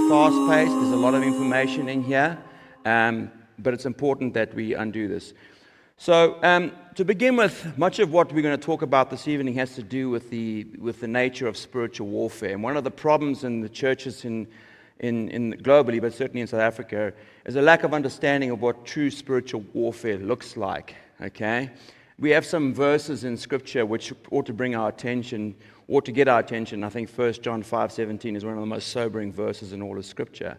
fast-paced. There's a lot of information in here, but it's important that we undo this. So, to begin with, much of what we're going to talk about this evening has to do with the nature of spiritual warfare. And one of the problems in the churches in globally, but certainly in South Africa, is a lack of understanding of what true spiritual warfare looks like. Okay, we have some verses in Scripture which ought to bring our attention, ought to get our attention. I think 1 John 5:17 is one of the most sobering verses in all of Scripture.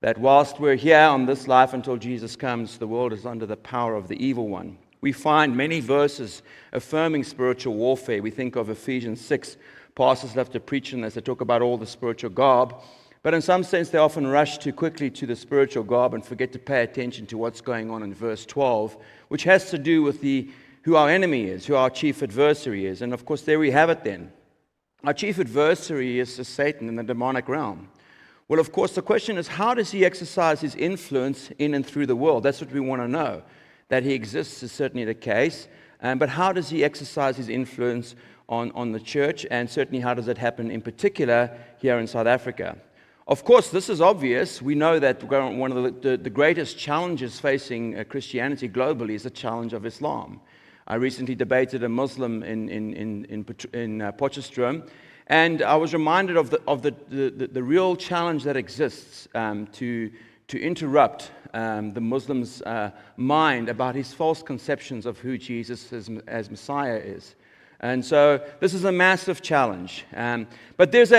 That whilst we're here on this life until Jesus comes, the world is under the power of the evil one. We find many verses affirming spiritual warfare. We think of Ephesians 6. Pastors love to preach on this. They talk about all the spiritual garb. But in some sense, they often rush too quickly to the spiritual garb and forget to pay attention to what's going on in verse 12, which has to do with who our enemy is, who our chief adversary is. And of course, there we have it then. Our chief adversary is Satan in the demonic realm. Well, of course, the question is, how does he exercise his influence in and through the world? That's what we want to know. That he exists is certainly the case, but how does he exercise his influence on the church, and certainly how does it happen in particular here in South Africa? Of course, this is obvious. We know that one of the greatest challenges facing Christianity globally is the challenge of Islam. I recently debated a Muslim in Potchefstroom, and I was reminded of the real challenge that exists to interrupt the Muslim's mind about his false conceptions of who Jesus as Messiah is. And so this is a massive challenge. But there's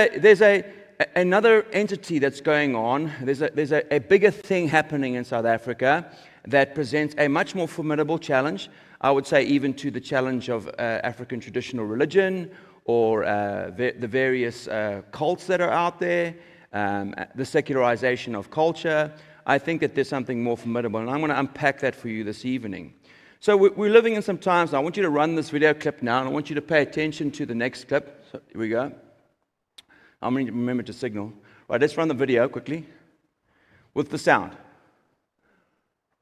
another entity that's going on. There's a bigger thing happening in South Africa that presents a much more formidable challenge, I would say, even to the challenge of African traditional religion, or the various cults that are out there, the secularization of culture. I think that there's something more formidable, and I'm going to unpack that for you this evening. So we're living in some times now. I want you to run this video clip now, and I want you to pay attention to the next clip. So here we go. I'm going to remember to signal. Right, let's run the video quickly with the sound.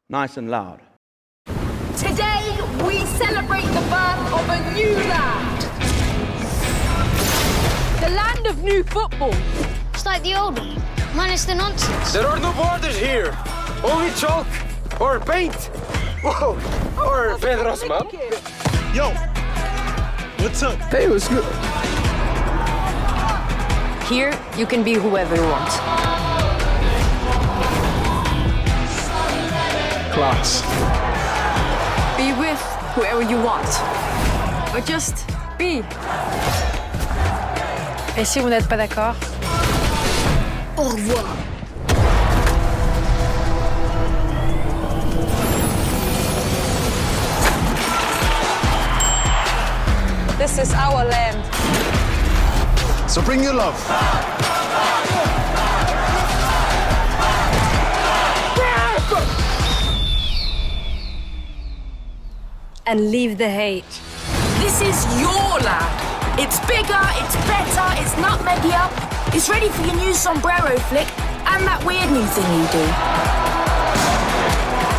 Nice and loud. Today, we celebrate the birth of a new land. The land of new football. It's like the old one, minus the nonsense. There are no borders here. Only chalk or paint. Whoa. Or Pedro's mom. Yo, what's up? Hey, what's good? Here, you can be whoever you want. Class. Be with whoever you want. Or just be. Et si vous n'êtes pas d'accord? Au revoir. This is our land. So bring your love. And leave the hate. This is your land. It's bigger, it's better, it's nutmeggier, it's ready for your new sombrero flick and that weird new thing you do.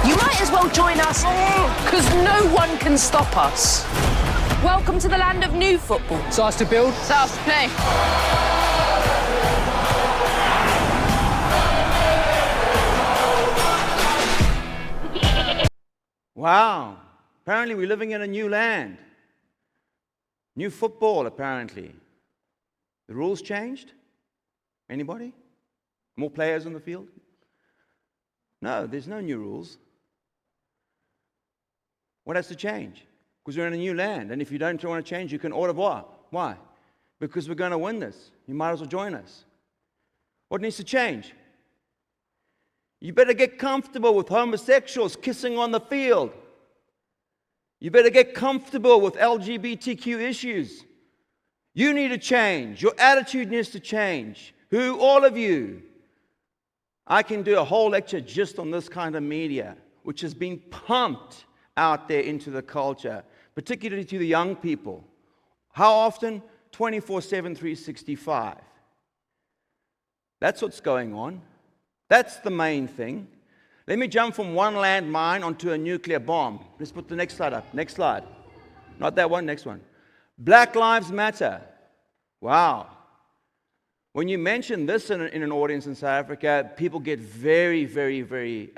You might as well join us, because no one can stop us. Welcome to the land of new football. So ours to build. So ours to play. Wow. Apparently we're living in a new land. New football, apparently. The rules changed? Anybody? More players on the field? No, there's no new rules. What has to change? Because we're in a new land, and if you don't want to change, you can order what? Why? Because we're going to win this. You might as well join us. What needs to change? You better get comfortable with homosexuals kissing on the field. You better get comfortable with LGBTQ issues. You need to change. Your attitude needs to change. All of you. I can do a whole lecture just on this kind of media, which has been pumped out there into the culture, particularly to the young people. How often? 24/7, 365. That's what's going on. That's the main thing. Let me jump from one landmine onto a nuclear bomb. Let's put the next slide up. Next slide. Not that one, next one. Black Lives Matter. Wow. When you mention this in an audience in South Africa, people get very, very, very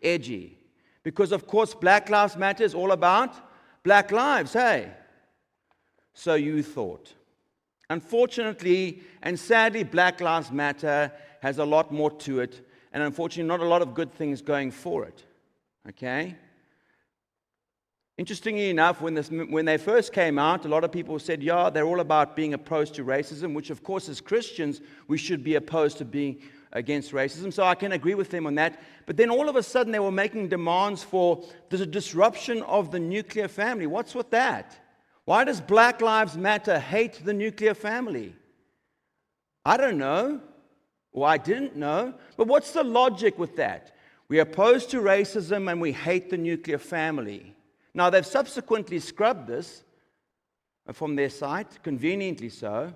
edgy. Because, of course, Black Lives Matter is all about black lives, hey? So you thought. Unfortunately, and sadly, Black Lives Matter has a lot more to it, and unfortunately, not a lot of good things going for it, okay? Interestingly enough, when they first came out, a lot of people said, yeah, they're all about being opposed to racism, which of course as Christians, we should be opposed to being against racism. So I can agree with them on that. But then all of a sudden they were making demands for the disruption of the nuclear family. What's with that? Why does Black Lives Matter hate the nuclear family? I don't know. Or I didn't know. But what's the logic with that? We're opposed to racism and we hate the nuclear family. Now, they've subsequently scrubbed this from their site, conveniently so.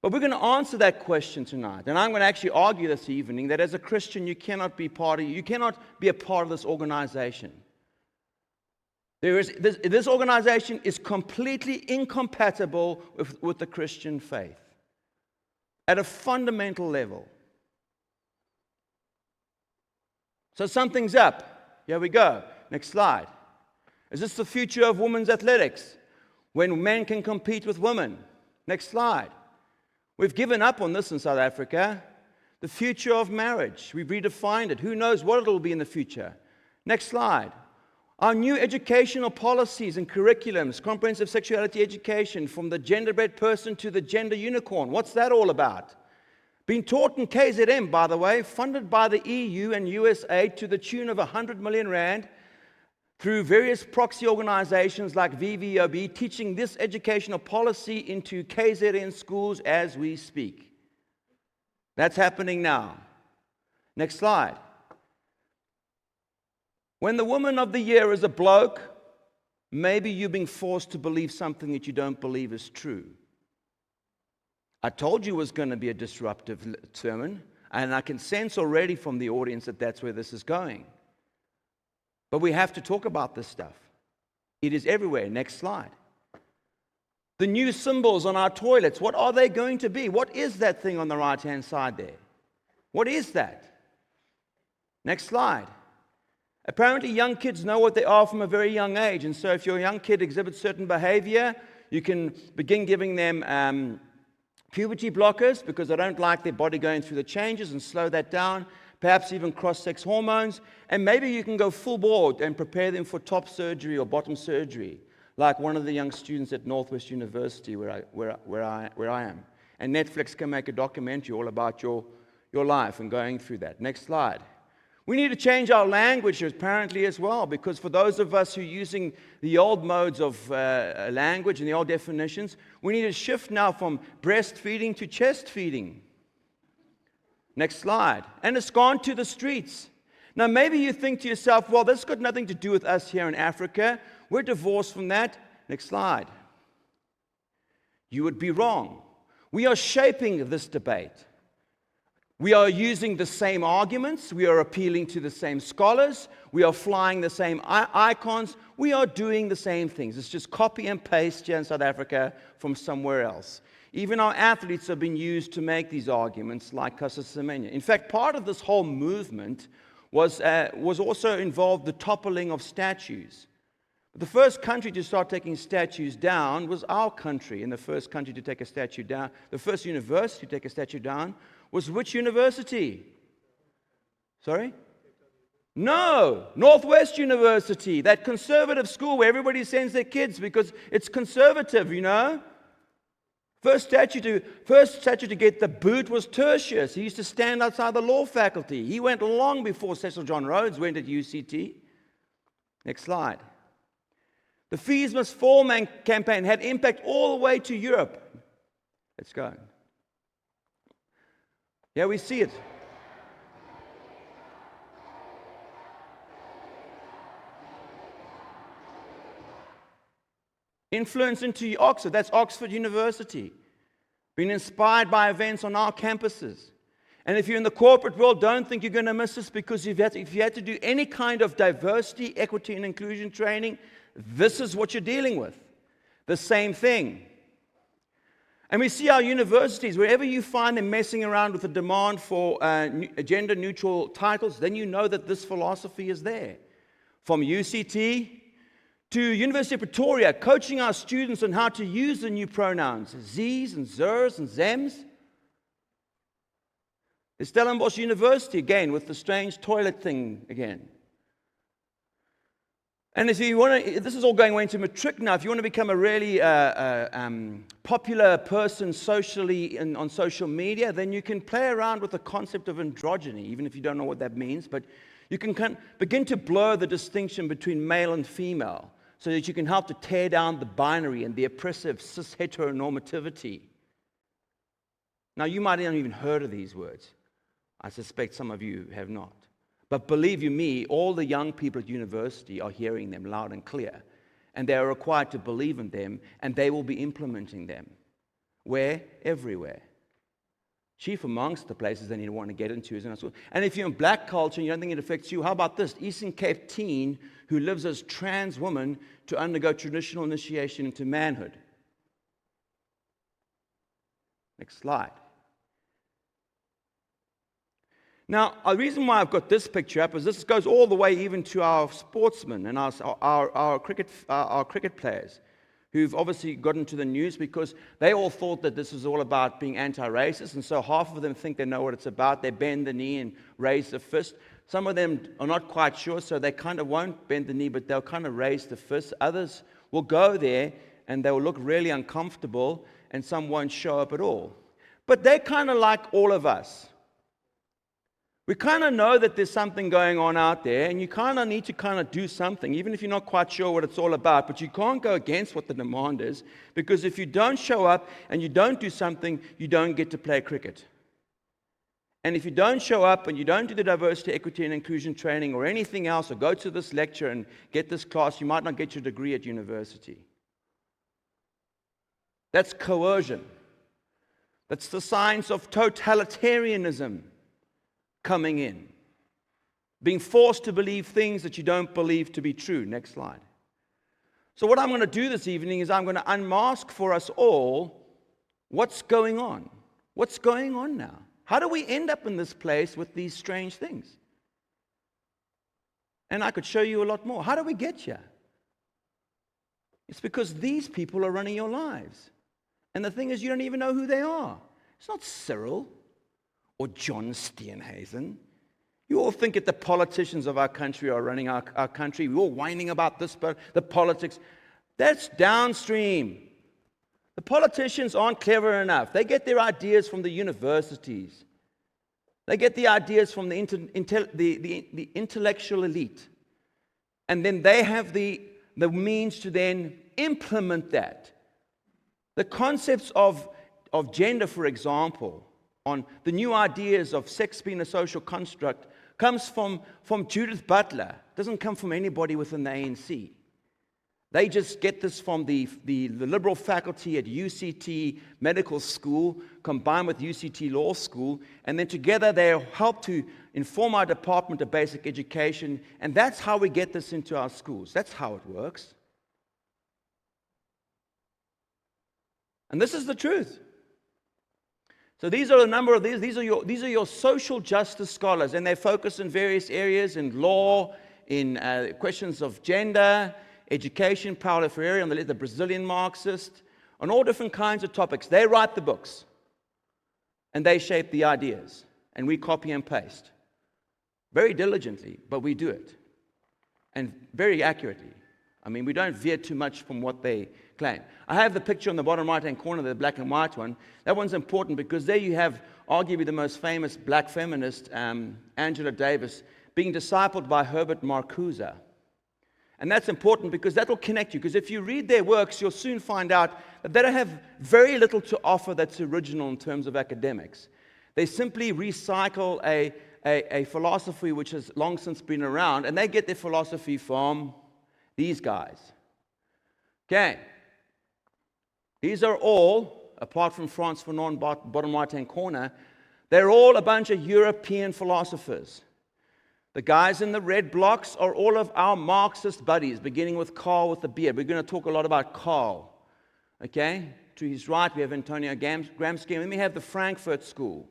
But we're going to answer that question tonight. And I'm going to actually argue this evening that as a Christian, you cannot be a part of this organization. This organization is completely incompatible with the Christian faith at a fundamental level. So something's up. Here we go. Next slide. Is this the future of women's athletics? When men can compete with women? Next slide. We've given up on this in South Africa. The future of marriage. We've redefined it. Who knows what it will be in the future? Next slide. Our new educational policies and curriculums, comprehensive sexuality education, from the gender-bred person to the gender unicorn. What's that all about? Being taught in KZN, by the way, funded by the EU and USA to the tune of 100 million rand, through various proxy organizations like VVOB, teaching this educational policy into KZN schools as we speak. That's happening now. Next slide. When the woman of the year is a bloke, maybe you're being forced to believe something that you don't believe is true. I told you it was going to be a disruptive sermon, and I can sense already from the audience that that's where this is going. But we have to talk about this stuff. It is everywhere. Next slide. The new symbols on our toilets, what are they going to be? What is that thing on the right-hand side there? What is that? Next slide. Apparently, young kids know what they are from a very young age. And so if your young kid exhibits certain behavior, you can begin giving them puberty blockers because they don't like their body going through the changes and slow that down. Perhaps even cross-sex hormones, and maybe you can go full board and prepare them for top surgery or bottom surgery, like one of the young students at Northwest University where I am. And Netflix can make a documentary all about your life and going through that. Next slide. We need to change our language apparently as well, because for those of us who are using the old modes of language and the old definitions, we need to shift now from breastfeeding to chest feeding. Next slide. And it's gone to the streets. Now, maybe you think to yourself, well, this has got nothing to do with us here in Africa. We're divorced from that. Next slide. You would be wrong. We are shaping this debate. We are using the same arguments. We are appealing to the same scholars. We are flying the same icons. We are doing the same things. It's just copy and paste here in South Africa from somewhere else. Even our athletes have been used to make these arguments, like Caster Semenya. In fact, part of this whole movement was also involved the toppling of statues. The first country to start taking statues down was our country, and the first country to take a statue down, the first university to take a statue down, was which university? Sorry? No, Northwest University, that conservative school where everybody sends their kids because it's conservative, you know? First statue to get the boot was Tertius. He used to stand outside the law faculty. He went long before Cecil John Rhodes went at UCT. Next slide. The Fees Must Fall campaign had impact all the way to Europe. Let's go. Yeah, we see it. Influence into Oxford, that's Oxford University. Been inspired by events on our campuses. And if you're in the corporate world, don't think you're going to miss this, because if you had to do any kind of diversity, equity, and inclusion training, this is what you're dealing with. The same thing. And we see our universities, wherever you find them messing around with the demand for gender-neutral titles, then you know that this philosophy is there. From UCT to University of Pretoria, coaching our students on how to use the new pronouns, Z's and Zers and Zems. There's Stellenbosch University again with the strange toilet thing again. And if you want to, this is all going into matric now. If you want to become a really popular person socially on social media, then you can play around with the concept of androgyny, even if you don't know what that means. But you can begin to blur the distinction between male and female so that you can help to tear down the binary and the oppressive cis heteronormativity. Now, you might not have even heard of these words. I suspect some of you have not. But believe you me, all the young people at university are hearing them loud and clear. And they are required to believe in them, and they will be implementing them. Where? Everywhere. Chief amongst the places they need to want to get into is in our school. And if you're in black culture and you don't think it affects you, how about this? Eastern Cape teen who lives as trans woman to undergo traditional initiation into manhood. Next slide. Now, the reason why I've got this picture up is this goes all the way even to our sportsmen and our cricket players who've obviously got into the news because they all thought that this was all about being anti-racist, and so half of them think they know what it's about. They bend the knee and raise the fist. Some of them are not quite sure, so they kind of won't bend the knee, but they'll kind of raise the fist. Others will go there, and they'll look really uncomfortable, and some won't show up at all. But they're kind of like all of us. We kind of know that there's something going on out there, and you kind of need to kind of do something, even if you're not quite sure what it's all about. But you can't go against what the demand is, because if you don't show up and you don't do something, you don't get to play cricket. And if you don't show up and you don't do the diversity, equity, and inclusion training or anything else, or go to this lecture and get this class, you might not get your degree at university. That's coercion. That's the science of totalitarianism coming in. Being forced to believe things that you don't believe to be true. Next slide. So what I'm going to do this evening is I'm going to unmask for us all what's going on. What's going on now? How do we end up in this place with these strange things? And I could show you a lot more. How do we get here? It's because these people are running your lives. And the thing is, you don't even know who they are. It's not Cyril or John Steenhuisen. You all think that the politicians of our country are running our country. We're all whining about this, but the politics. That's downstream. The politicians aren't clever enough. They get their ideas from the universities. They get the ideas from the intellectual elite. And then they have the means to then implement that. The concepts of gender, for example, on the new ideas of sex being a social construct, comes from Judith Butler. It doesn't come from anybody within the ANC. They just get this from the liberal faculty at UCT Medical School, combined with UCT Law School, and then together they help to inform our Department of Basic Education, and that's how we get this into our schools. That's how it works. And this is the truth. So these are a number of these are your social justice scholars, and they focus in various areas in law, in questions of gender, education. Paulo Freire, on the Brazilian Marxist, on all different kinds of topics. They write the books, and they shape the ideas, and we copy and paste very diligently, but we do it, and very accurately. I mean, we don't veer too much from what they claim. I have the picture on the bottom right-hand corner, the black and white one. That one's important because there you have arguably the most famous black feminist, Angela Davis, being discipled by Herbert Marcuse. And that's important because that will connect you. Because if you read their works, you'll soon find out that they don't have very little to offer that's original in terms of academics. They simply recycle a philosophy which has long since been around, and they get their philosophy from these guys. Okay. These are all, apart from Frantz Fanon, bottom right-hand corner, they're all a bunch of European philosophers. The guys in the red blocks are all of our Marxist buddies, beginning with Karl with the beard. We're going to talk a lot about Karl, okay? to his right, we have Antonio Gramsci, and then we have the Frankfurt School.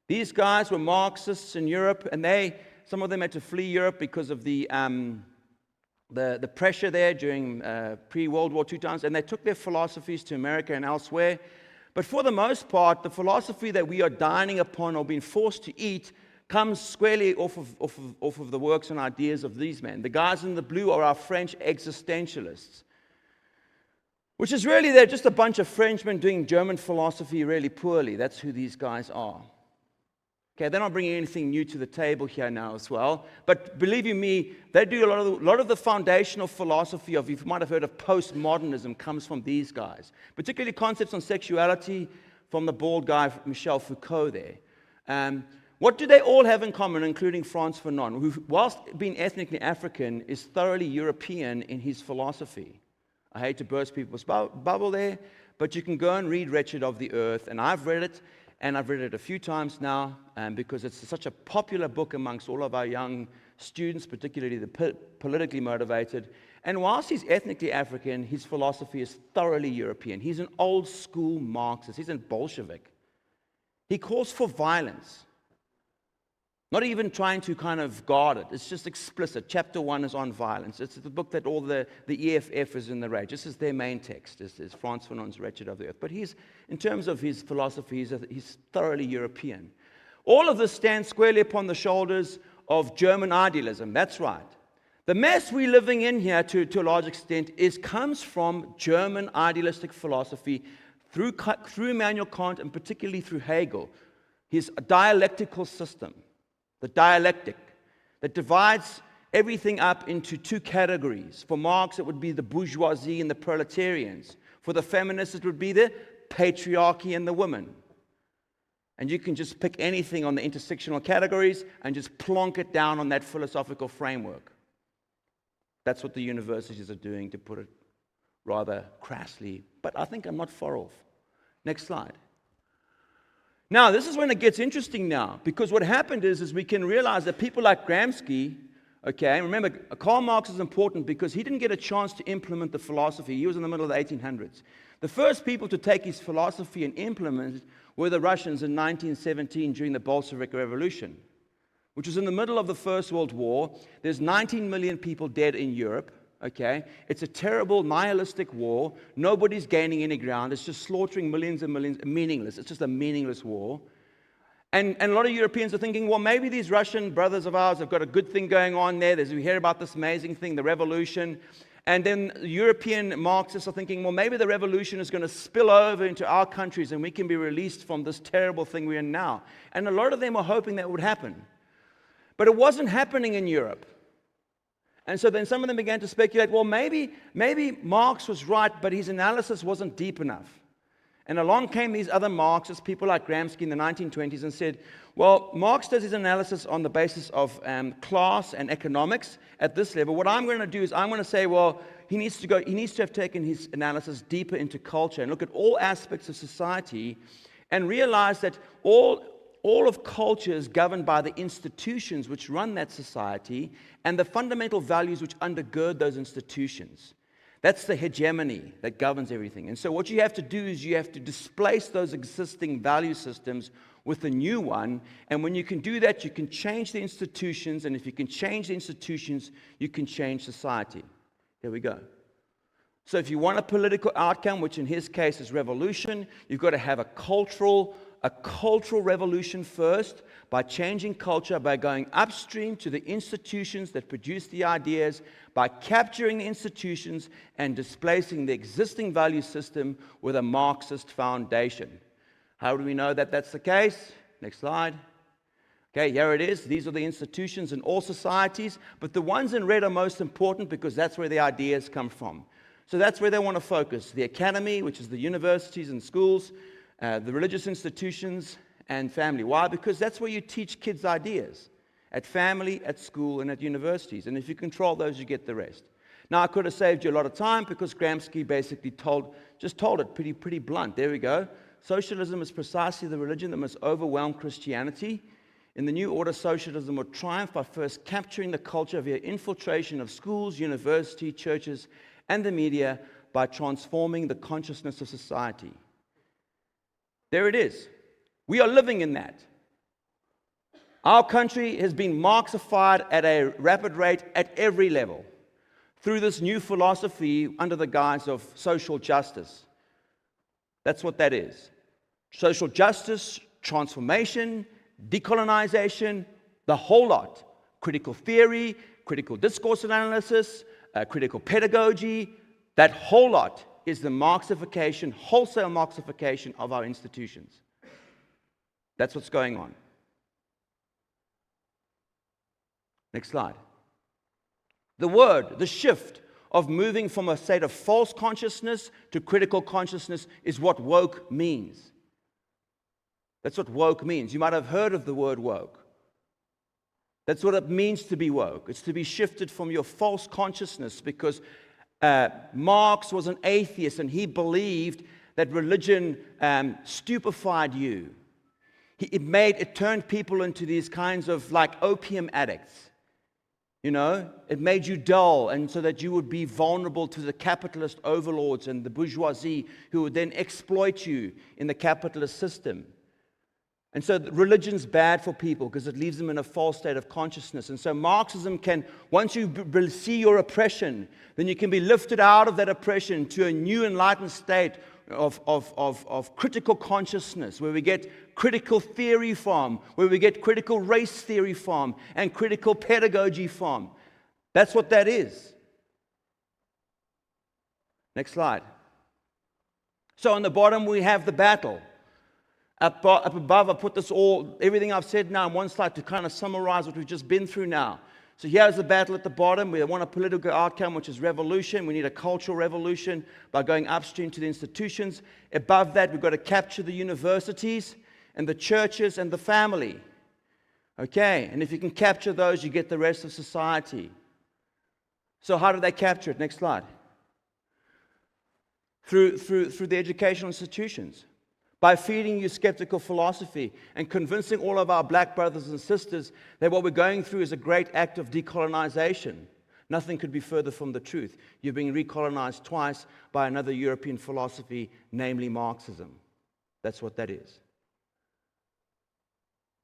These guys were Marxists in Europe, and some of them had to flee Europe because of the pressure there during pre-World War II times, and they took their philosophies to America and elsewhere. But for the most part, the philosophy that we are dining upon or being forced to eat comes squarely off of the works and ideas of these men. The guys in the blue are our French existentialists, which is really, they're just a bunch of Frenchmen doing German philosophy really poorly. That's who these guys are. Okay, they're not bringing anything new to the table here now as well. But believe you me, they do a lot of the foundational philosophy of, you might have heard of postmodernism, comes from these guys. Particularly concepts on sexuality from the bald guy, Michel Foucault there. What do they all have in common, including Frantz Fanon, who, whilst being ethnically African, is thoroughly European in his philosophy? I hate to burst people's bubble there, but you can go and read Wretched of the Earth, and I've read it. And I've read it a few times now because it's such a popular book amongst all of our young students, particularly the politically motivated. And whilst he's ethnically African, his philosophy is thoroughly European. He's an old school Marxist. He's a Bolshevik. He calls for violence, not even trying to kind of guard it. It's just explicit. Chapter 1 is on violence. It's the book that all the EFF is in the rage. This is their main text, is Frantz Fanon's Wretched of the Earth. But in terms of his philosophy, he's thoroughly European. All of this stands squarely upon the shoulders of German idealism. That's right. The mess we're living in here, to a large extent, comes from German idealistic philosophy through Immanuel Kant and particularly through Hegel, his dialectical system. The dialectic that divides everything up into two categories. For Marx, it would be the bourgeoisie and the proletarians. For the feminists, it would be the patriarchy and the women. And you can just pick anything on the intersectional categories and just plonk it down on that philosophical framework. That's what the universities are doing, to put it rather crassly. But I think I'm not far off. Next slide. Now, this is when it gets interesting now, because what happened is we can realize that people like Gramsci, okay, remember, Karl Marx is important because he didn't get a chance to implement the philosophy. He was in the middle of the 1800s. The first people to take his philosophy and implement it were the Russians in 1917 during the Bolshevik Revolution, which was in the middle of the First World War. There's 19 million people dead in Europe. Okay, it's a terrible nihilistic war. Nobody's gaining any ground. It's just slaughtering millions and millions, meaningless. It's just a meaningless war. And a lot of Europeans are thinking, well, maybe these Russian brothers of ours have got a good thing going on there. We hear about this amazing thing, the revolution. And then European Marxists are thinking, well, maybe the revolution is going to spill over into our countries and we can be released from this terrible thing we're in now. And a lot of them are hoping that would happen. But it wasn't happening in Europe. And so then some of them began to speculate, well, maybe Marx was right, but his analysis wasn't deep enough. And along came these other Marxists, people like Gramsci in the 1920s, and said, well, Marx does his analysis on the basis of class and economics at this level. What I'm going to do is I'm going to say, well, he needs to have taken his analysis deeper into culture and look at all aspects of society and realize that all of culture is governed by the institutions which run that society and the fundamental values which undergird those institutions. That's the hegemony that governs everything. And so what you have to do is you have to displace those existing value systems with a new one. And when you can do that, you can change the institutions. And if you can change the institutions, you can change society. There we go. So if you want a political outcome, which in his case is revolution, you've got to have a cultural revolution first, by changing culture, by going upstream to the institutions that produce the ideas, by capturing the institutions and displacing the existing value system with a Marxist foundation. How do we know that that's the case? Next slide. Okay, here it is. These are the institutions in all societies, but the ones in red are most important because that's where the ideas come from. So that's where they want to focus. The academy, which is the universities and schools, the religious institutions, and family. Why? Because that's where you teach kids ideas. At family, at school, and at universities. And if you control those, you get the rest. Now, I could have saved you a lot of time because Gramsci basically told it pretty blunt. There we go. Socialism is precisely the religion that must overwhelm Christianity. In the New Order, socialism will triumph by first capturing the culture via infiltration of schools, university, churches, and the media, by transforming the consciousness of society. There it is. We are living in that. Our country has been Marxified at a rapid rate at every level through this new philosophy under the guise of social justice. That's what that is. Social justice, transformation, decolonization, the whole lot. Critical theory, critical discourse analysis, critical pedagogy, that whole lot is the Marxification, wholesale Marxification of our institutions. That's what's going on. Next slide. The shift of moving from a state of false consciousness to critical consciousness is what woke means. That's what woke means. You might have heard of the word woke. That's what it means to be woke. It's to be shifted from your false consciousness, because Marx was an atheist and he believed that religion stupefied you. It turned people into these kinds of like opium addicts. You know, it made you dull, and so that you would be vulnerable to the capitalist overlords and the bourgeoisie who would then exploit you in the capitalist system. And so religion's bad for people because it leaves them in a false state of consciousness. And so Marxism can, once you see your oppression, then you can be lifted out of that oppression to a new enlightened state of critical consciousness, where we get critical theory from, where we get critical race theory from, and critical pedagogy from. That's what that is. Next slide. So on the bottom we have the battle. Up above I put everything I've said now in one slide to kind of summarize what we've just been through now. So here's the battle at the bottom. We want a political outcome, which is revolution. We need a cultural revolution by going upstream to the institutions. Above that, we've got to capture the universities and the churches and the family. Okay, and if you can capture those, you get the rest of society. So how do they capture it? Next slide. Through the educational institutions. By feeding you skeptical philosophy and convincing all of our black brothers and sisters that what we're going through is a great act of decolonization. Nothing could be further from the truth. You're being recolonized twice by another European philosophy, namely Marxism. That's what that is.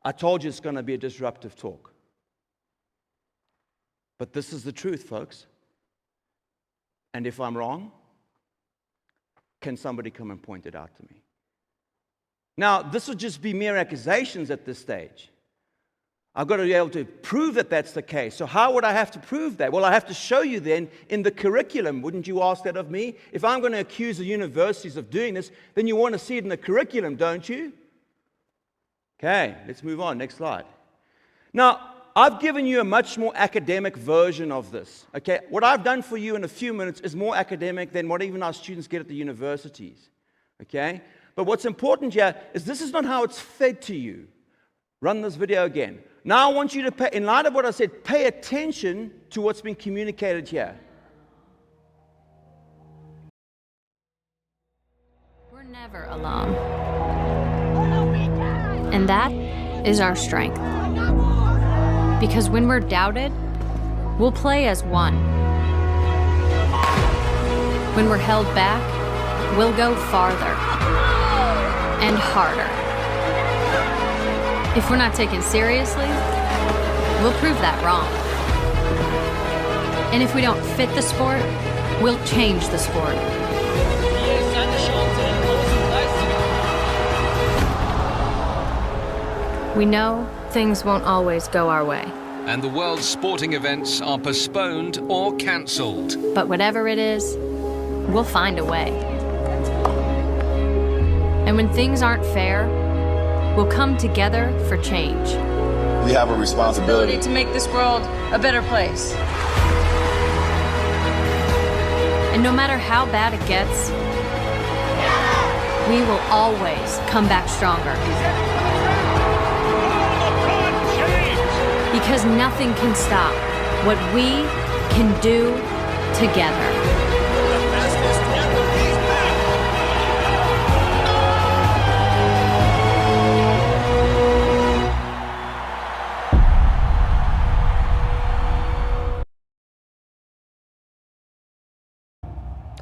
I told you it's going to be a disruptive talk. But this is the truth, folks. And if I'm wrong, can somebody come and point it out to me? Now, this would just be mere accusations at this stage. I've got to be able to prove that that's the case. So how would I have to prove that? Well, I have to show you then in the curriculum. Wouldn't you ask that of me? If I'm going to accuse the universities of doing this, then you want to see it in the curriculum, don't you? Okay, let's move on. Next slide. Now, I've given you a much more academic version of this. Okay, what I've done for you in a few minutes is more academic than what even our students get at the universities. Okay? But what's important here is this is not how it's fed to you. Run this video again. Now I want you to pay, in light of what I said, pay attention to what's been communicated here. We're never alone. And that is our strength. Because when we're doubted, we'll play as one. When we're held back, we'll go farther and harder. If we're not taken seriously, we'll prove that wrong. And if we don't fit the sport, we'll change the sport. We know things won't always go our way. And the world's sporting events are postponed or cancelled. But whatever it is, we'll find a way. And when things aren't fair, we'll come together for change. We have a responsibility to make this world a better place. And no matter how bad it gets, we will always come back stronger. Because nothing can stop what we can do together.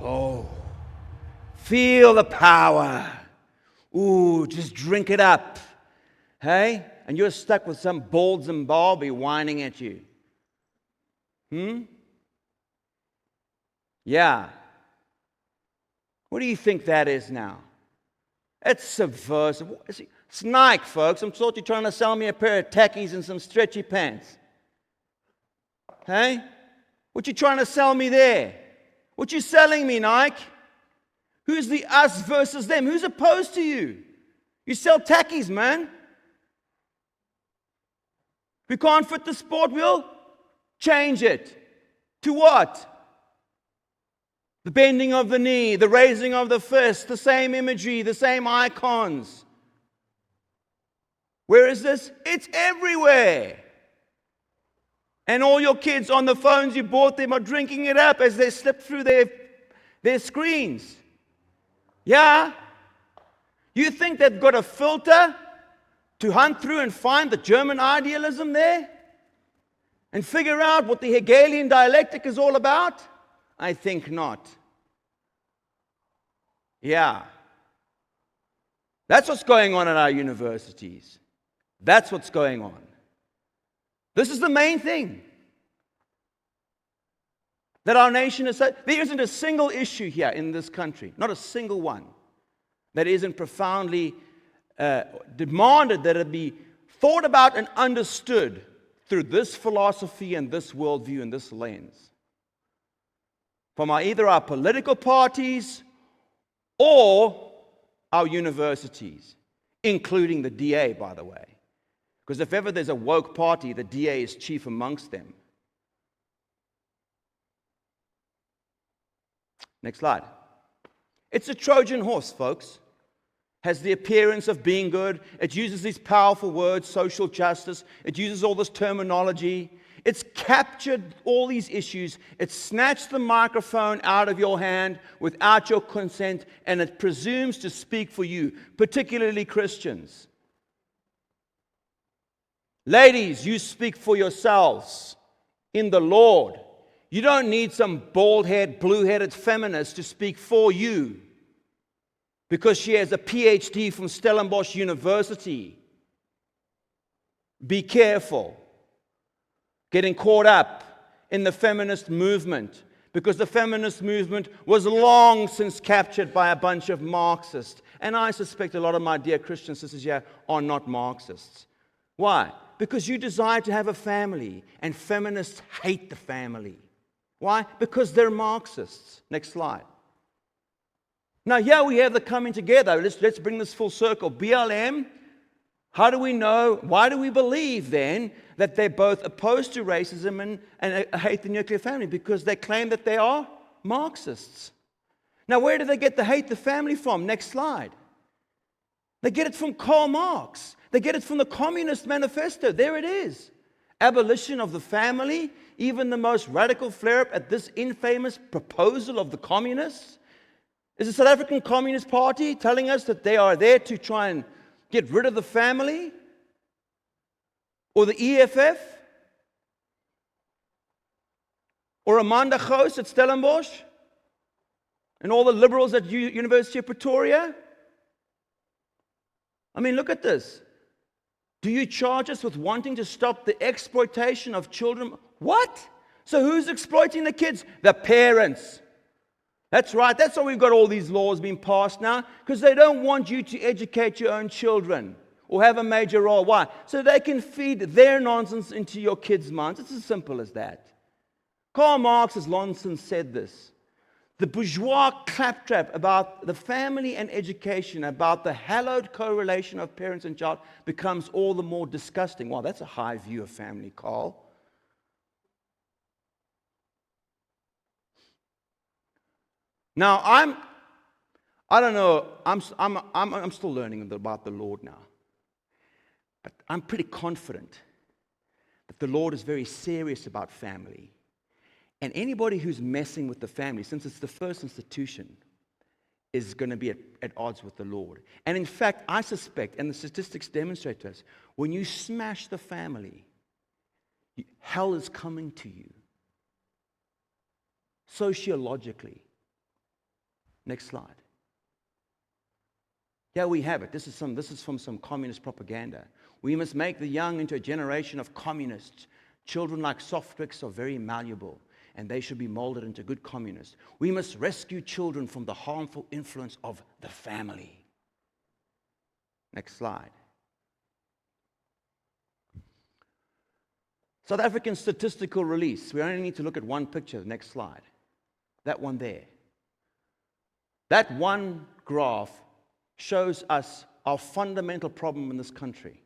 Oh. Feel the power. Ooh, just drink it up. Hey? And you're stuck with some bald Zimbabwe whining at you. Yeah. What do you think that is now? It's subversive. It's Nike, folks. I'm thought you're trying to sell me a pair of tackies and some stretchy pants. Hey? What you trying to sell me there? What you selling me, Nike? Who's the us versus them? Who's opposed to you? You sell tackies, man. If we can't fit the sport wheel, change it. To what? The bending of the knee, the raising of the fist, the same imagery, the same icons. Where is this? It's everywhere. And all your kids on the phones you bought them are drinking it up as they slip through their screens. Yeah? You think they've got a filter to hunt through and find the German idealism there? And figure out what the Hegelian dialectic is all about? I think not. Yeah. That's what's going on at our universities. That's what's going on. This is the main thing. That our nation is... There isn't a single issue here in this country, not a single one, that isn't profoundly demanded that it be thought about and understood through this philosophy and this worldview and this lens. From either our political parties or our universities, including the DA, by the way. Because if ever there's a woke party, the DA is chief amongst them. Next slide. It's a Trojan horse, folks. Has the appearance of being good. It uses these powerful words, social justice. It uses all this terminology. It's captured all these issues. It snatched the microphone out of your hand without your consent, and it presumes to speak for you, particularly Christians. Ladies, you speak for yourselves in the Lord. You don't need some bald-headed, blue-headed feminist to speak for you because she has a PhD from Stellenbosch University. Be careful getting caught up in the feminist movement, because the feminist movement was long since captured by a bunch of Marxists. And I suspect a lot of my dear Christian sisters here are not Marxists. Why? Because you desire to have a family, and feminists hate the family. Why? Because they're Marxists. Next slide. Now here we have the coming together. Let's bring this full circle. BLM, how do we know, why do we believe then that they're both opposed to racism and hate the nuclear family? Because they claim that they are Marxists. Now where do they get the hate the family from? Next slide. They get it from Karl Marx. They get it from the Communist Manifesto. There it is. Abolition of the family, even the most radical flare-up at this infamous proposal of the communists. Is the South African Communist Party telling us that they are there to try and get rid of the family? Or the EFF? Or Amanda Gous at Stellenbosch? And all the liberals at University of Pretoria? I mean, look at this. Do you charge us with wanting to stop the exploitation of children? What? So who's exploiting the kids? The parents. That's right. That's why we've got all these laws being passed now, because they don't want you to educate your own children or have a major role. Why? So they can feed their nonsense into your kids' minds. It's as simple as that. Karl Marx has long since said this. The bourgeois claptrap about the family and education, about the hallowed correlation of parents and child, becomes all the more disgusting. Wow, that's a high view of family, Carl. Now, I don't know, I'm still learning about the Lord now. But I'm pretty confident that the Lord is very serious about family. And anybody who's messing with the family, since it's the first institution, is going to be at odds with the Lord. And in fact, I suspect, and the statistics demonstrate to us, when you smash the family, hell is coming to you. Sociologically. Next slide. Yeah, we have it. This is from some communist propaganda. We must make the young into a generation of communists. Children like Softwicks are very malleable, and they should be molded into good communists. We must rescue children from the harmful influence of the family. Next slide. South African statistical release. We only need to look at one picture. Next slide. That one there. That one graph shows us our fundamental problem in this country.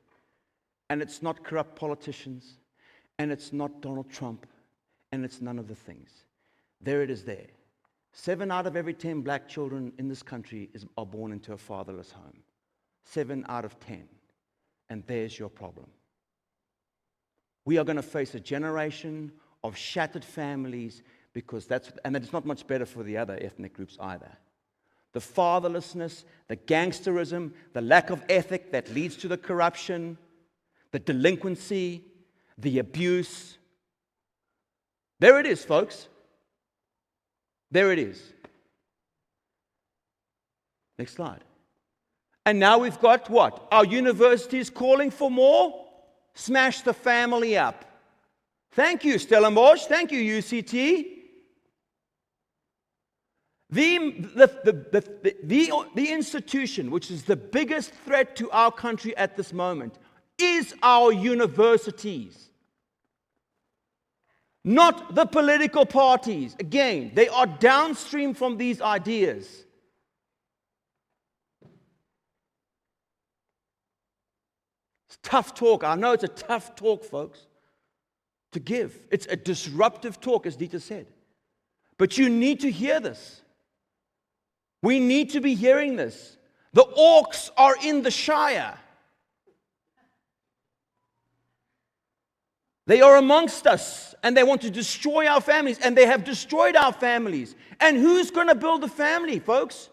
And it's not corrupt politicians, and it's not Donald Trump, and it's none of the things. There it is there. 7 out of every 10 black children in this country are born into a fatherless home. 7 out of 10. And there's your problem. We are going to face a generation of shattered families because and it's not much better for the other ethnic groups either. The fatherlessness, the gangsterism, the lack of ethic that leads to the corruption, the delinquency, the abuse. There it is, folks. There it is. Next slide. And now we've got what? Our universities calling for more? Smash the family up. Thank you, Stellenbosch. Thank you, UCT. The institution which is the biggest threat to our country at this moment is our universities. Not the political parties. Again, they are downstream from these ideas. It's tough talk. I know it's a tough talk, folks, to give. It's a disruptive talk, as Dieter said. But you need to hear this. We need to be hearing this. The orcs are in the Shire. They are amongst us, and they want to destroy our families, and they have destroyed our families. And who's going to build a family, folks?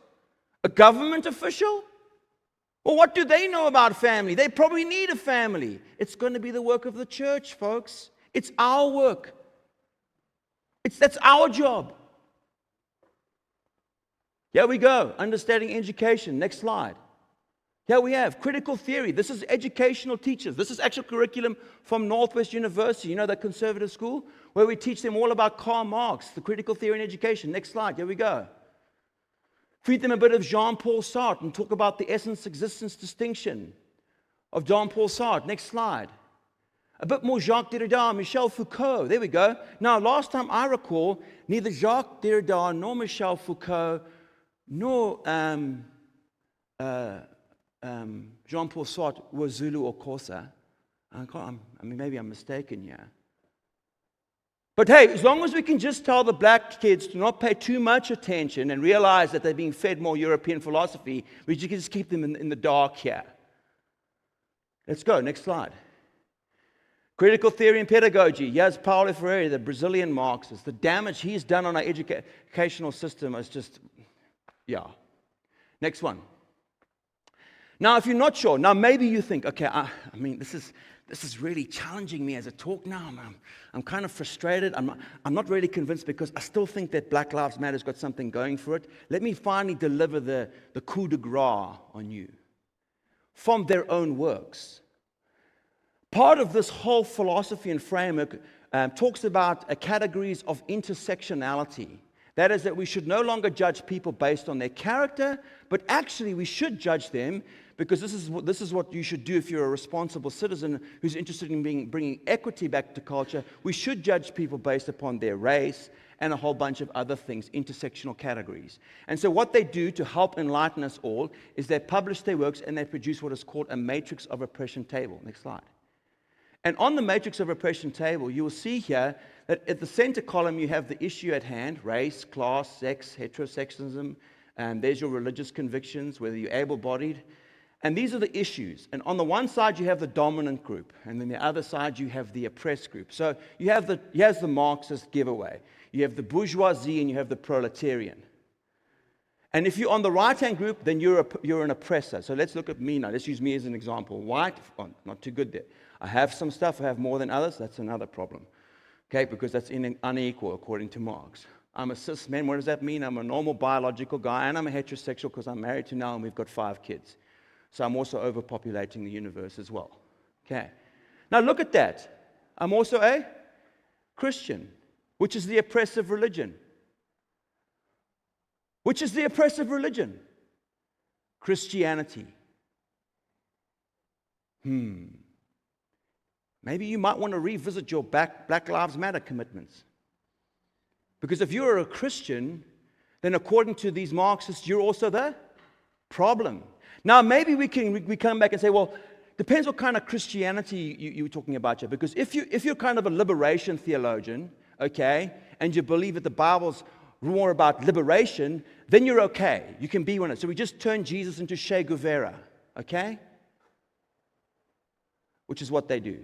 A government official? Well, what do they know about family? They probably need a family. It's going to be the work of the church, folks. It's our work. That's our job. Here we go. Understanding education. Next slide. Here we have critical theory. This is educational teachers. This is actual curriculum from Northwest University, you know, that conservative school, where we teach them all about Karl Marx, the critical theory in education. Next slide. Here we go. Feed them a bit of Jean-Paul Sartre and talk about the essence, existence, distinction of Jean-Paul Sartre. Next slide. A bit more Jacques Derrida, Michel Foucault. There we go. Now, last time I recall, neither Jacques Derrida nor Michel Foucault nor Jean-Paul Sartre was Zulu or Xhosa. Maybe I'm mistaken here. But hey, as long as we can just tell the black kids to not pay too much attention and realize that they're being fed more European philosophy, we can just keep them in the dark here. Let's go. Next slide. Critical theory and pedagogy. Here's Paulo Freire, the Brazilian Marxist. The damage he's done on our educational system is just, yeah. Next one. Now, if you're not sure, now maybe you think, okay, this is really challenging me as a talk now. I'm kind of frustrated. I'm not really convinced because I still think that Black Lives Matter's got something going for it. Let me finally deliver the coup de grace on you from their own works. Part of this whole philosophy and framework talks about categories of intersectionality. That is that we should no longer judge people based on their character, but actually we should judge them because this is what you should do if you're a responsible citizen who's interested in bringing equity back to culture. We should judge people based upon their race and a whole bunch of other things, intersectional categories. And so what they do to help enlighten us all is they publish their works and they produce what is called a matrix of oppression table. Next slide. And on the matrix of oppression table, you will see here that at the center column you have the issue at hand: race, class, sex, heterosexism, and there's your religious convictions, whether you're able-bodied. And these are the issues. And on the one side you have the dominant group, and then the other side you have the oppressed group. So here's the Marxist giveaway. You have the bourgeoisie and you have the proletarian. And if you're on the right-hand group, then you're an oppressor. So let's look at me now. Let's use me as an example. White, not too good there. I have some stuff, I have more than others. That's another problem. Okay, because that's unequal according to Marx. I'm a cis man. What does that mean? I'm a normal biological guy, and I'm a heterosexual because I'm married to now, and we've got 5 kids. So I'm also overpopulating the universe as well. Okay. Now look at that. I'm also a Christian, which is the oppressive religion. Which is the oppressive religion? Christianity. Maybe you might want to revisit your Black Lives Matter commitments. Because if you're a Christian, then according to these Marxists, you're also the problem. Now, maybe we come back and say, well, depends what kind of Christianity you're talking about here. Because if you're kind of a liberation theologian, okay, and you believe that the Bible's more about liberation, then you're okay. You can be one of it. So we just turn Jesus into Che Guevara, okay? Which is what they do.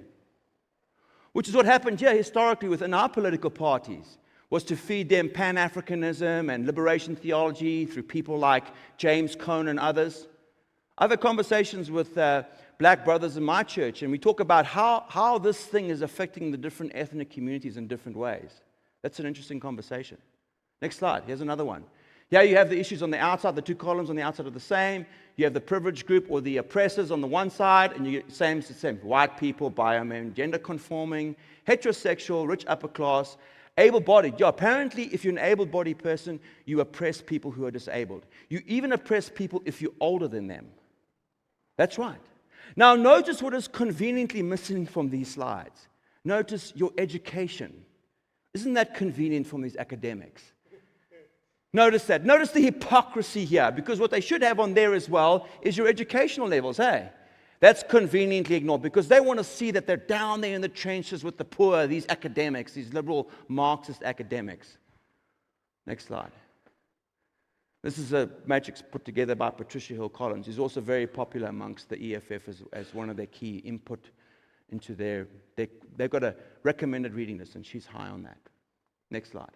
Which is what happened here historically within our political parties, was to feed them Pan-Africanism and liberation theology through people like James Cone and others. I've had conversations with black brothers in my church, and we talk about how this thing is affecting the different ethnic communities in different ways. That's an interesting conversation. Next slide. Here's another one. Yeah, you have the issues on the outside, the 2 columns on the outside are the same. You have the privileged group or the oppressors on the one side, and you get same. White people, biomen, gender conforming, heterosexual, rich upper class, able-bodied. Yeah, apparently, if you're an able-bodied person, you oppress people who are disabled. You even oppress people if you're older than them. That's right. Now, notice what is conveniently missing from these slides. Notice your education. Isn't that convenient from these academics? Notice that. Notice the hypocrisy here, because what they should have on there as well is your educational levels, hey? That's conveniently ignored because they want to see that they're down there in the trenches with the poor, these academics, these liberal Marxist academics. Next slide. This is a matrix put together by Patricia Hill Collins, who's also very popular amongst the EFF as one of their key input into they've got a recommended reading list, and she's high on that. Next slide.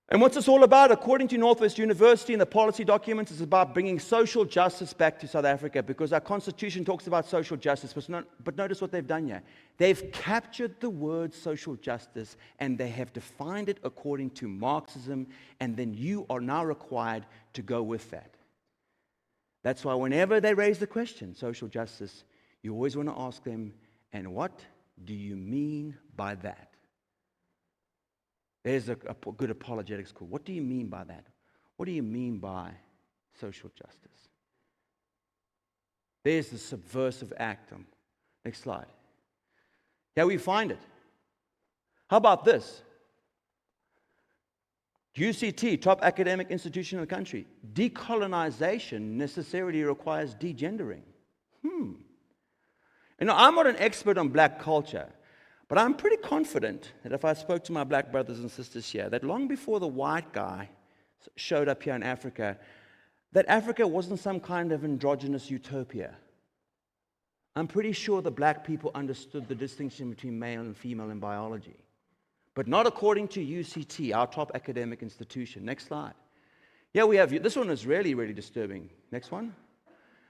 And what's this all about? According to Northwest University and the policy documents, it's about bringing social justice back to South Africa, because our constitution talks about social justice. But notice what they've done here. They've captured the word social justice and they have defined it according to Marxism, and then you are now required to go with that. That's why whenever they raise the question, social justice, you always want to ask them, and what do you mean by that? There's a good apologetics call. What do you mean by that? What do you mean by social justice? There's the subversive act. Next slide. Here we find it. How about this? UCT, top academic institution in the country. Decolonization necessarily requires degendering. I'm not an expert on black culture, but I'm pretty confident that if I spoke to my black brothers and sisters here, that long before the white guy showed up here in Africa, that Africa wasn't some kind of androgynous utopia. I'm pretty sure the black people understood the distinction between male and female in biology. But not according to UCT, our top academic institution. Next slide. Yeah, we have, this one is really, really disturbing. Next one.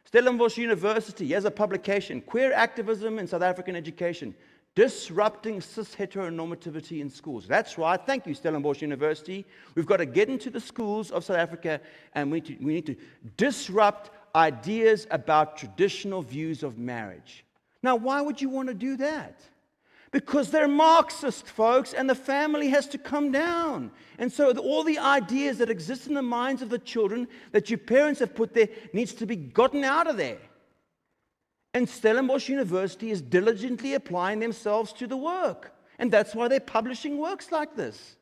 Stellenbosch University, here's a publication, Queer Activism in South African Education. Disrupting cis-heteronormativity in schools. That's right. Thank you, Stellenbosch University. We've got to get into the schools of South Africa, and we need to disrupt ideas about traditional views of marriage. Now, why would you want to do that? Because they're Marxist, folks, and the family has to come down. And so all the ideas that exist in the minds of the children that your parents have put there needs to be gotten out of there. And Stellenbosch University is diligently applying themselves to the work. And that's why they're publishing works like this.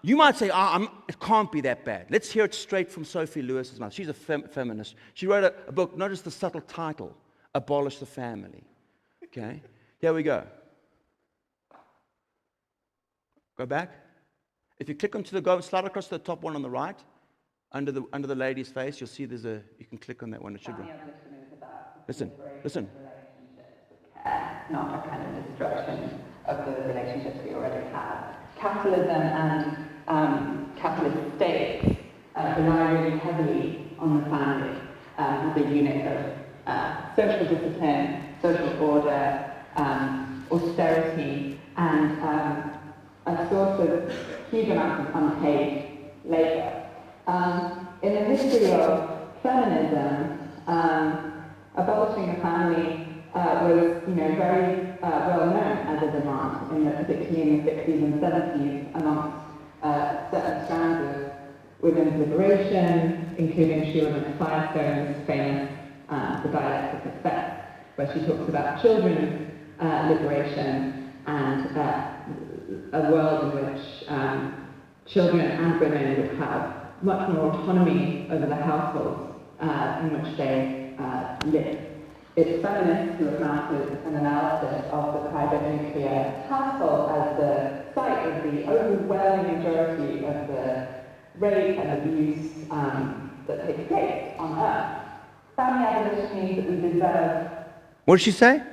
You might say, it can't be that bad. Let's hear it straight from Sophie Lewis's mouth. She's a feminist. She wrote a book, notice the subtle title, Abolish the Family. Okay, here we go. Go back. If you click onto slide across to the top one on the right, under the lady's face, you'll see you can click on that one. It should be. Listen. Not a kind of destruction of the relationships we already have. Capitalism and capitalist states rely really heavily on the family as a unit of social discipline, social order, austerity, and a source of huge amounts of unpaid labour. In the history of feminism, abolishing the family was, very well known as a demand, particularly in the 60s and 70s amongst certain strands of women's liberation, including Sheila Firestone's famous The Dialectic of Sex, where she talks about children's liberation and a world in which children and women would have much more autonomy over the households in which they live. It's feminists who have mounted an analysis of the private nuclear household as the site of the overwhelming majority of the rape and abuse that takes place on Earth. Family abolition means that we deserve... What did she say?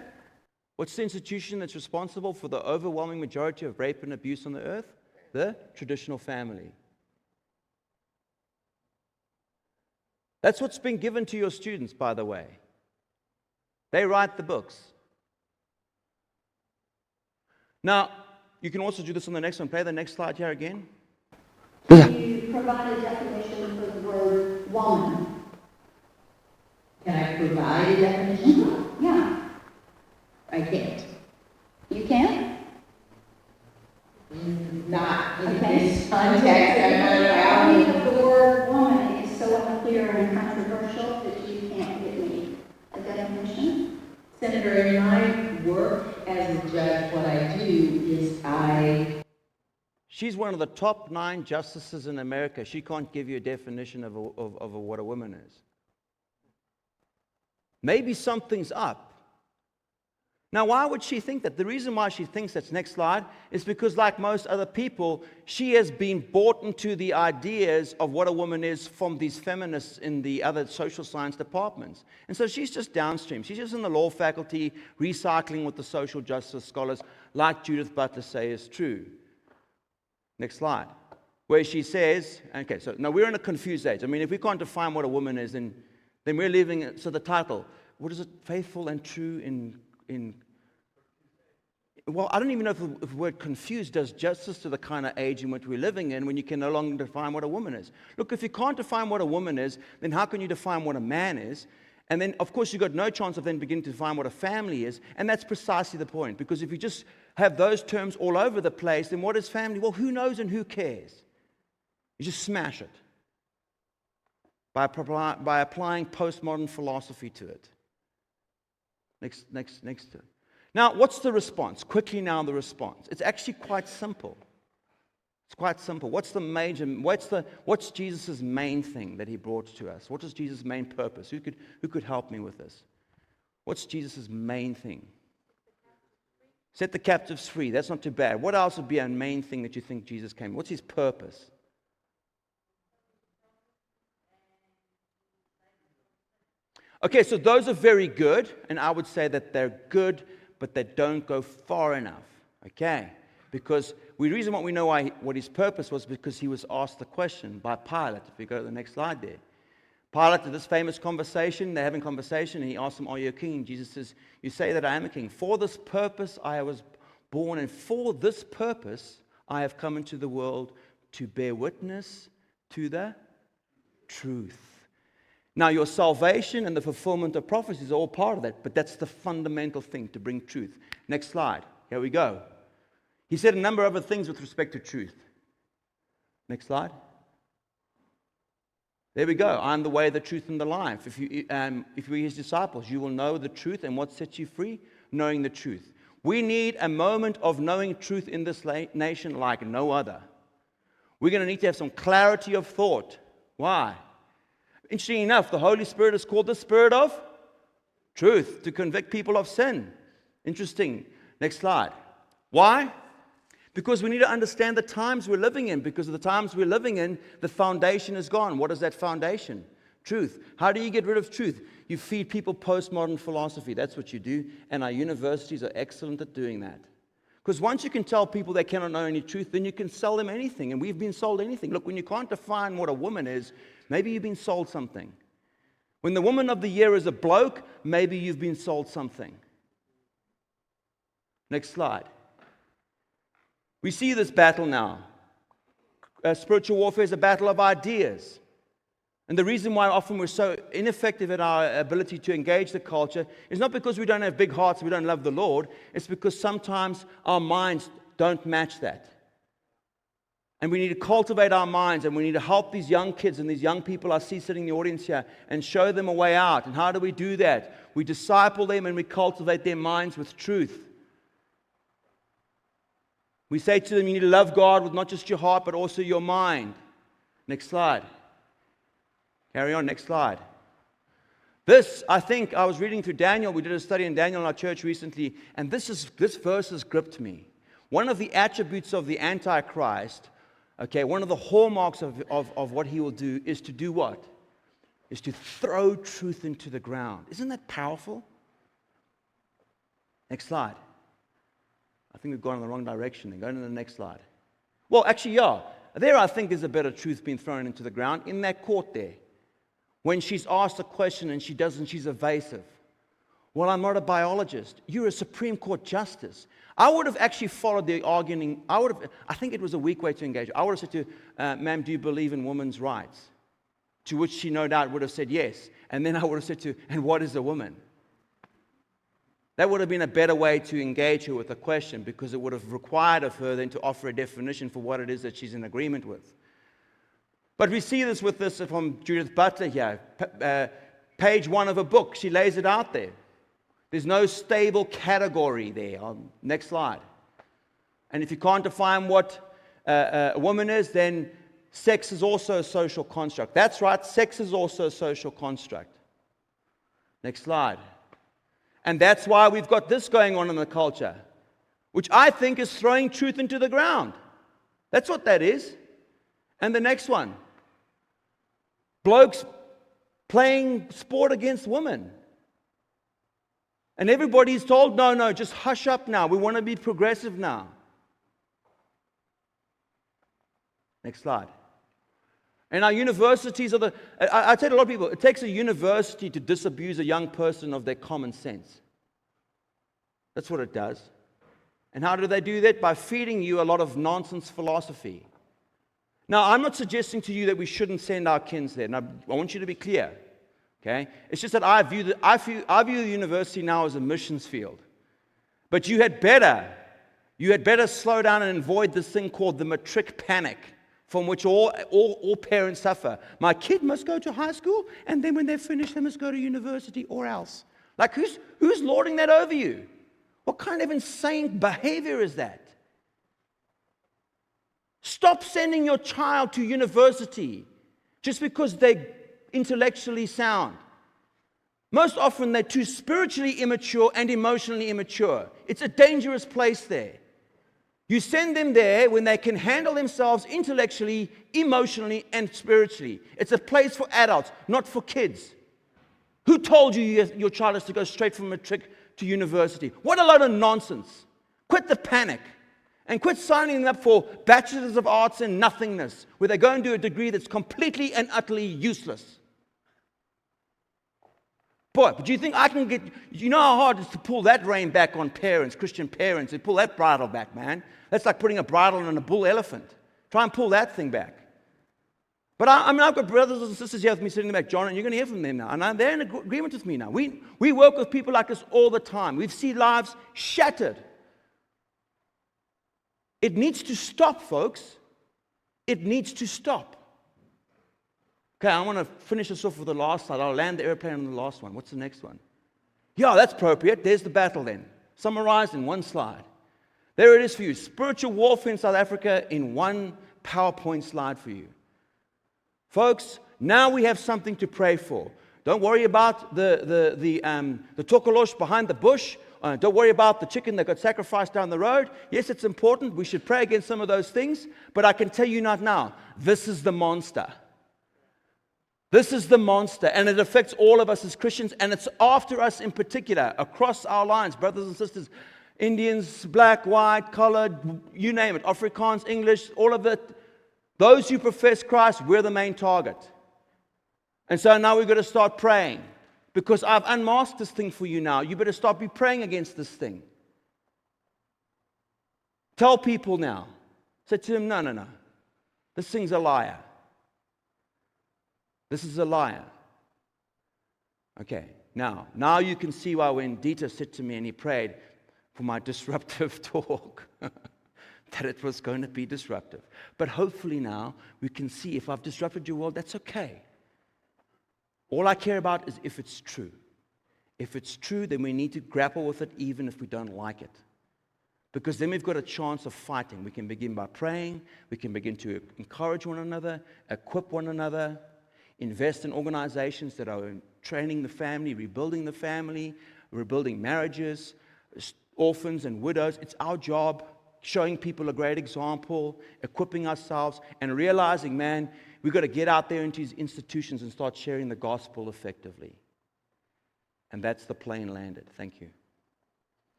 What's the institution that's responsible for the overwhelming majority of rape and abuse on the earth? The traditional family. That's what's been given to your students, by the way. They write the books. Now, you can also do this on the next one. Play the next slide here again. You provide a definition for the word woman. Can I provide a definition? Yeah. I can't. You can? Not in this context. I mean, the word woman is so unclear and controversial that you can't give me a definition. Senator, in my work as a judge, what I do is She's one of the top 9 justices in America. She can't give you a definition of what a woman is. Maybe something's up. Now, why would she think that? The reason why she thinks that's next slide is because, like most other people, she has been bought into the ideas of what a woman is from these feminists in the other social science departments. And so she's just downstream. She's just in the law faculty, recycling what the social justice scholars like Judith Butler say is true. Next slide. Where she says, okay, so now we're in a confused age. I mean, if we can't define what a woman is, then we're living, so the title, what is it? Faithful and true in well, I don't even know if the word confused does justice to the kind of age in which we're living in when you can no longer define what a woman is. Look, if you can't define what a woman is, then how can you define what a man is? And then, of course, you've got no chance of then beginning to define what a family is. And that's precisely the point. Because if you just have those terms all over the place, then what is family? Well, who knows and who cares? You just smash it by applying postmodern philosophy to it. Next. Now, what's the response? Quickly now, the response. It's actually quite simple. It's quite simple. What's Jesus' main thing that he brought to us? What is Jesus' main purpose? Who could help me with this? What's Jesus' main thing? Set the captives free. That's not too bad. What else would be a main thing that you think Jesus came? What's his purpose? Okay, so those are very good, and I would say that they're good, but they don't go far enough. Okay? Because the reason why we know what his purpose was, because he was asked the question by Pilate. If we go to the next slide there. Pilate, in this famous conversation, they're having a conversation, and he asks him, "Are you a king?" Jesus says, "You say that I am a king. For this purpose I was born, and for this purpose I have come into the world to bear witness to the truth." Now, your salvation and the fulfillment of prophecy is all part of that, but that's the fundamental thing, to bring truth. Next slide. Here we go. He said a number of other things with respect to truth. Next slide. There we go. I'm the way, the truth, and the life. If you're his disciples, you will know the truth, and what sets you free? Knowing the truth. We need a moment of knowing truth in this nation like no other. We're going to need to have some clarity of thought. Why? Interesting enough, the Holy Spirit is called the Spirit of Truth to convict people of sin. Interesting. Next slide. Why? Because we need to understand the times we're living in. Because of the times we're living in, the foundation is gone. What is that foundation? Truth. How do you get rid of truth? You feed people postmodern philosophy. That's what you do. And our universities are excellent at doing that. Because once you can tell people they cannot know any truth, then you can sell them anything. And we've been sold anything. Look, when you can't define what a woman is, maybe you've been sold something. When the woman of the year is a bloke, maybe you've been sold something. Next slide. We see this battle now. Spiritual warfare is a battle of ideas. And the reason why often we're so ineffective at our ability to engage the culture is not because we don't have big hearts, we don't love the Lord. It's because sometimes our minds don't match that. And we need to cultivate our minds, and we need to help these young kids and these young people I see sitting in the audience here and show them a way out. And how do we do that? We disciple them and we cultivate their minds with truth. We say to them, you need to love God with not just your heart, but also your mind. Next slide. Carry on, next slide. This, I think, I was reading through Daniel. We did a study in Daniel in our church recently, and this verse has gripped me. One of the attributes of the Antichrist, okay, one of the hallmarks of what he will do is to do what? Is to throw truth into the ground. Isn't that powerful? Next slide. I think we've gone in the wrong direction. Then go to the next slide. Well, actually, yeah. There, I think, there's a bit of truth being thrown into the ground in that court there. When she's asked a question and she doesn't, she's evasive. Well, I'm not a biologist. You're a Supreme Court justice. I would have actually followed the arguing. I think it was a weak way to engage. I would have said to, ma'am, do you believe in women's rights? To which she no doubt would have said yes. And then I would have said to, and what is a woman? That would have been a better way to engage her with a question, because it would have required of her then to offer a definition for what it is that she's in agreement with. But we see this with this from Judith Butler here. Page 1 of a book, she lays it out there. There's no stable category there. Next slide. And if you can't define what a woman is, then sex is also a social construct. That's right, sex is also a social construct. Next slide. And that's why we've got this going on in the culture, which I think is throwing truth into the ground. That's what that is. And the next one. Blokes playing sport against women. And everybody's told, no, just hush up now. We want to be progressive now. Next slide. And our universities are I tell a lot of people, it takes a university to disabuse a young person of their common sense. That's what it does. And how do they do that? By feeding you a lot of nonsense philosophy. Now, I'm not suggesting to you that we shouldn't send our kids there. Now, I want you to be clear. Okay? It's just that I view the university now as a missions field. But you had better slow down and avoid this thing called the matric panic, from which all parents suffer. My kid must go to high school, and then when they finish, they must go to university or else. Like, who's lording that over you? What kind of insane behavior is that? Stop sending your child to university just because they're intellectually sound. Most often, they're too spiritually immature and emotionally immature. It's a dangerous place there. You send them there when they can handle themselves intellectually, emotionally, and spiritually. It's a place for adults, not for kids. Who told you your child is to go straight from matric to university? What a load of nonsense. Quit the panic. And quit signing them up for bachelors of arts and nothingness, where they go and do a degree that's completely and utterly useless. Boy, but do you think I can get... You know how hard it is to pull that rein back on parents, Christian parents, and pull that bridle back, man. That's like putting a bridle on a bull elephant. Try and pull that thing back. But I've got brothers and sisters here with me sitting in the back, John, and you're going to hear from them now. And they're in agreement with me now. We work with people like this all the time. We've seen lives shattered. It needs to stop, folks. It needs to stop. Okay, I want to finish this off with the last slide. I'll land the airplane on the last one. What's the next one? Yeah, that's appropriate. There's the battle then. Summarized in one slide. There it is for you. Spiritual warfare in South Africa in one PowerPoint slide for you. Folks, now we have something to pray for. Don't worry about the tokolosh behind the bush. Don't worry about the chicken that got sacrificed down the road. Yes, it's important. We should pray against some of those things. But I can tell you not now. This is the monster. This is the monster. And it affects all of us as Christians. And it's after us in particular, across our lines, brothers and sisters. Indians, black, white, colored, you name it. Afrikaans, English, all of it. Those who profess Christ, we're the main target. And so now we've got to start praying. Because I've unmasked this thing for you now. You better start be praying against this thing. Tell people now. Say to them, no. This thing's a liar. This is a liar. Okay, now you can see why when Dieter said to me and he prayed for my disruptive talk, that it was going to be disruptive. But hopefully now we can see if I've disrupted your world, that's okay. All I care about is if it's true. If it's true, then we need to grapple with it even if we don't like it. Because then we've got a chance of fighting. We can begin by praying. We can begin to encourage one another, equip one another, invest in organizations that are training the family, rebuilding marriages, orphans and widows. It's our job, showing people a great example, equipping ourselves, and realizing, man, we've got to get out there into these institutions and start sharing the gospel effectively. And that's the plane landed. Thank you.